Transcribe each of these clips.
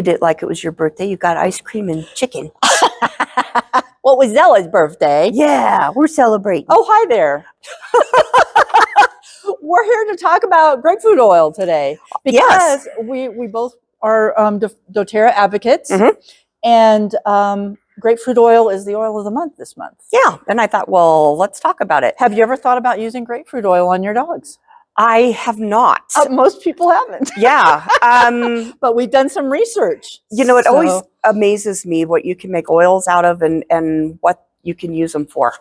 did it like it was your birthday. You got ice cream and chicken. Well, it was Zella's birthday. Yeah, we're celebrating. Oh, hi there. We're here to talk about grapefruit oil today because we both are doTerra advocates, and grapefruit oil is the oil of the month this month. Yeah, and I thought, well, let's talk about it. Have you ever thought about using grapefruit oil on your dogs? I have not. Most people haven't. Yeah. But we've done some research. You know, it always amazes me what you can make oils out of and what you can use them for.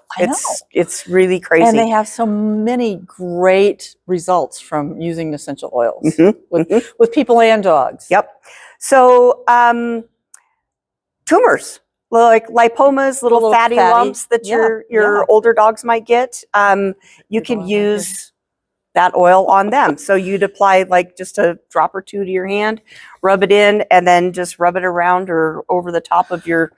It's really crazy. And they have so many great results from using essential oils with people and dogs. Yep. So tumors, like lipomas, little fatty lumps that your older dogs might get, you can use that oil on them. So you'd apply like just a drop or two to your hand, rub it in, and then just rub it around or over the top of your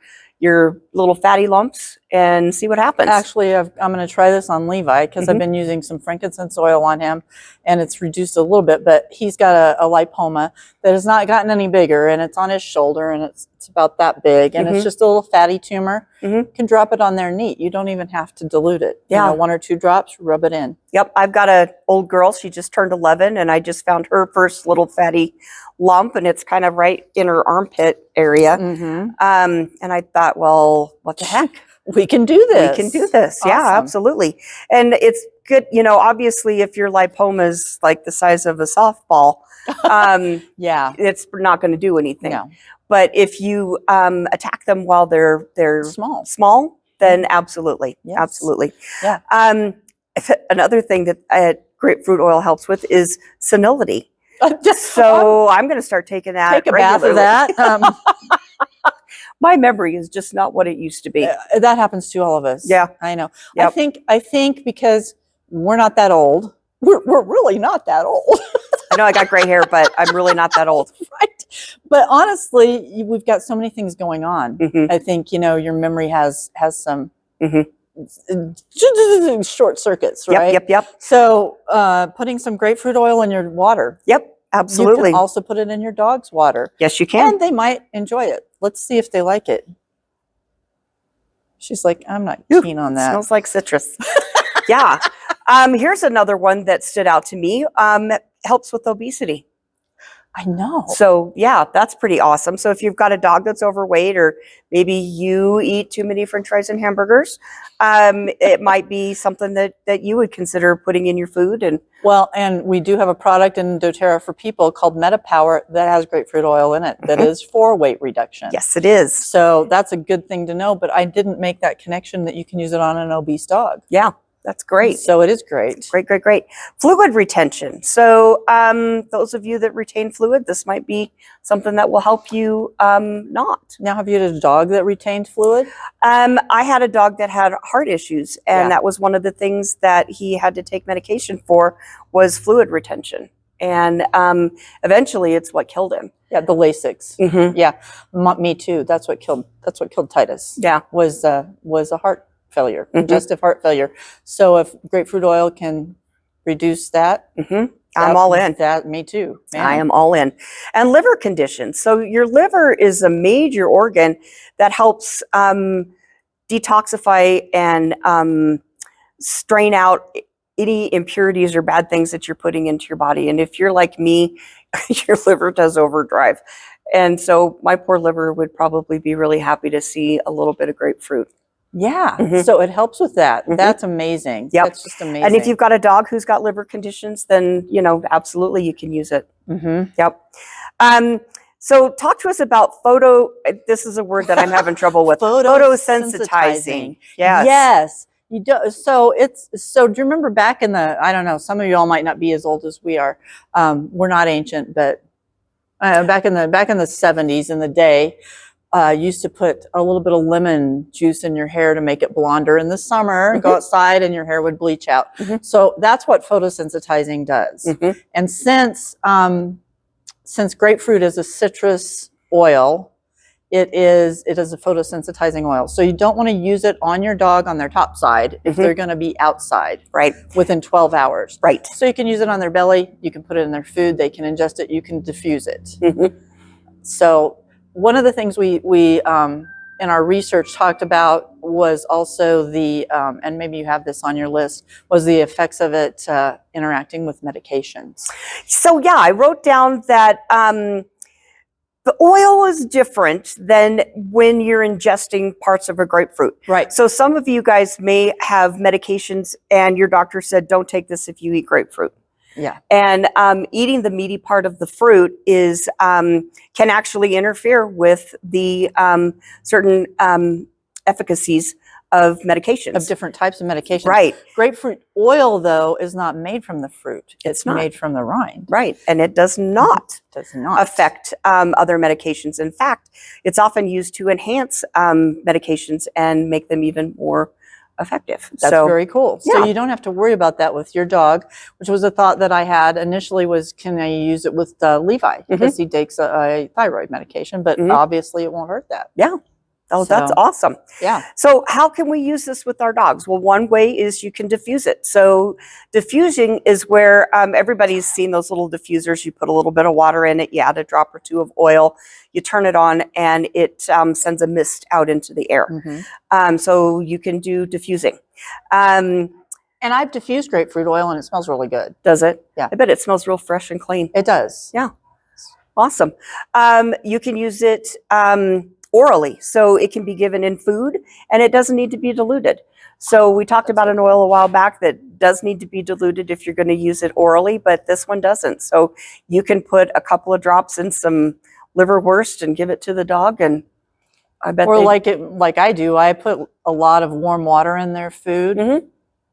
little fatty lumps and see what happens. Actually, I'm going to try this on Levi because I've been using some frankincense oil on him, and it's reduced a little bit, but he's got a lipoma that has not gotten any bigger, and it's on his shoulder, and it's about that big, and it's just a little fatty tumor. You can drop it on there neat. You don't even have to dilute it. Yeah. You know, 1 or 2 drops, rub it in. Yep. I've got an old girl. She just turned 11, and I just found her first little fatty lump, and it's kind of right in her armpit area. And I thought, well, what the heck? We can do this. We can do this. Awesome. Yeah, absolutely. And it's good, you know, obviously if your lipoma is like the size of a softball, it's not going to do anything. No. But if you attack them while they're small, then absolutely. Absolutely. Yeah. Another thing that grapefruit oil helps with is senility. So I'm going to start taking that. Take a bath of that. My memory is just not what it used to be. That happens to all of us. Yeah, I know. Yep. I think because we're not that old. We're really not that old. I know I got gray hair, but I'm really not that old. Right. But honestly, we've got so many things going on. I think, you know, your memory has some short circuits, right? Yep. So putting some grapefruit oil in your water. Yep, absolutely. You can also put it in your dog's water. Yes, you can. And they might enjoy it. Let's see if they like it. She's like, I'm not keen on that. Smells like citrus. Yeah. Here's another one that stood out to me. Helps with obesity. I know. So yeah, that's pretty awesome. So if you've got a dog that's overweight, or maybe you eat too many French fries and hamburgers, it might be something that you would consider putting in your food. And we do have a product in doTerra for people called MetaPower that has grapefruit oil in it that is for weight reduction. Yes, it is. So that's a good thing to know. But I didn't make that connection that you can use it on an obese dog. Yeah. That's great. So it is great. Great. Fluid retention. So those of you that retain fluid, this might be something that will help you not. Now, have you had a dog that retained fluid? I had a dog that had heart issues, and that was one of the things that he had to take medication for was fluid retention. And eventually it's what killed him. Yeah, the Lasix. Yeah, me too. That's what killed Titus. Yeah, was a heart failure, congestive heart failure. So if grapefruit oil can reduce that, I'm all in. Me too. Man. I am all in. And liver conditions. So your liver is a major organ that helps detoxify and strain out any impurities or bad things that you're putting into your body. And if you're like me, your liver does overdrive. And so my poor liver would probably be really happy to see a little bit of grapefruit. Yeah, so it helps with that. That's amazing. Yep. That's just amazing. And if you've got a dog who's got liver conditions, then, you know, absolutely you can use it. Yep. So talk to us about this is a word that I'm having trouble with. Photosensitizing. Yes. You do. So do you remember back in I don't know, some of you all might not be as old as we are. We're not ancient, but back in the 70s in the day, used to put a little bit of lemon juice in your hair to make it blonder in the summer, go outside and your hair would bleach out. So that's what photosensitizing does. And since grapefruit is a citrus oil, it is a photosensitizing oil. So you don't want to use it on your dog on their top side if they're going to be outside within 12 hours. Right. So you can use it on their belly. You can put it in their food. They can ingest it. You can diffuse it. So one of the things we in our research talked about was also the, and maybe you have this on your list, was the effects of it interacting with medications. So yeah, I wrote down that the oil is different than when you're ingesting parts of a grapefruit. Right. So some of you guys may have medications and your doctor said, don't take this if you eat grapefruit. Yeah. And eating the meaty part of the fruit is can actually interfere with the certain efficacies of medications. Of different types of medications. Right. Grapefruit oil, though, is not made from the fruit. It's not. Made from the rind. Right. And it does not, affect other medications. In fact, it's often used to enhance medications and make them even more effective. That's very cool. So yeah. you don't have to worry about that with your dog, which was a thought that I had initially was, can I use it with Levi? Because he takes a thyroid medication, but obviously it won't hurt that. Yeah. Oh, that's awesome. Yeah. So how can we use this with our dogs? Well, one way is you can diffuse it. So diffusing is where everybody's seen those little diffusers. You put a little bit of water in it, you add a drop or two of oil, you turn it on, and it sends a mist out into the air. So you can do diffusing. And I've diffused grapefruit oil and it smells really good. Does it? Yeah. I bet it smells real fresh and clean. It does. Yeah. Awesome. You can use it orally, so it can be given in food and it doesn't need to be diluted. So we talked about an oil a while back that does need to be diluted if you're going to use it orally, but this one doesn't. So you can put a couple of drops in some liverwurst and give it to the dog, and I bet or like I do, I put a lot of warm water in their food.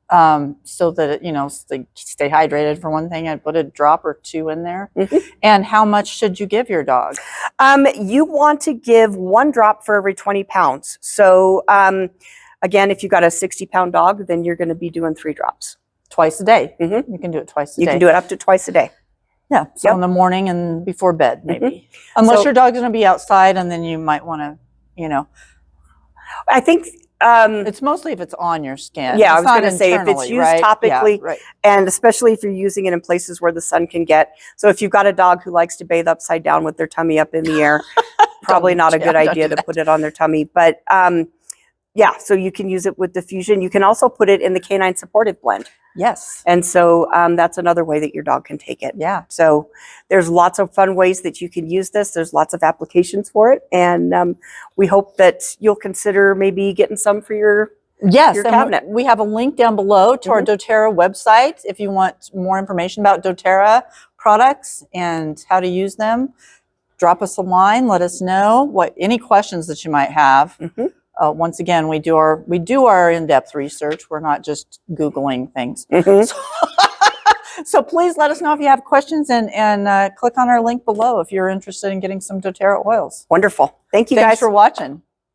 So that it, they stay hydrated for one thing. I'd put a drop or two in there. And how much should you give your dog? You want to give 1 drop for every 20 pounds. So again, if you've got a 60-pound dog, then you're going to be doing 3 drops. Twice a day. You can do it twice a day. You can do it up to twice a day. Yeah. So in the morning and before bed, maybe. Unless your dog's going to be outside, and then you might want to, I think it's mostly if it's on your skin. Yeah, I was going to say if it's used topically, and especially if you're using it in places where the sun can get. So if you've got a dog who likes to bathe upside down with their tummy up in the air, probably not a good idea to put it on their tummy. But yeah, so you can use it with diffusion. You can also put it in the canine supportive blend. Yes. And so that's another way that your dog can take it. Yeah. So there's lots of fun ways that you can use this. There's lots of applications for it. And we hope that you'll consider maybe getting some for your cabinet. We have a link down below to our doTerra website if you want more information about doTerra products and how to use them. Drop us a line. Let us know any questions that you might have. Once again, we do our in-depth research. We're not just Googling things. So please let us know if you have questions, and click on our link below if you're interested in getting some doTerra oils. Wonderful. Thank you guys for watching.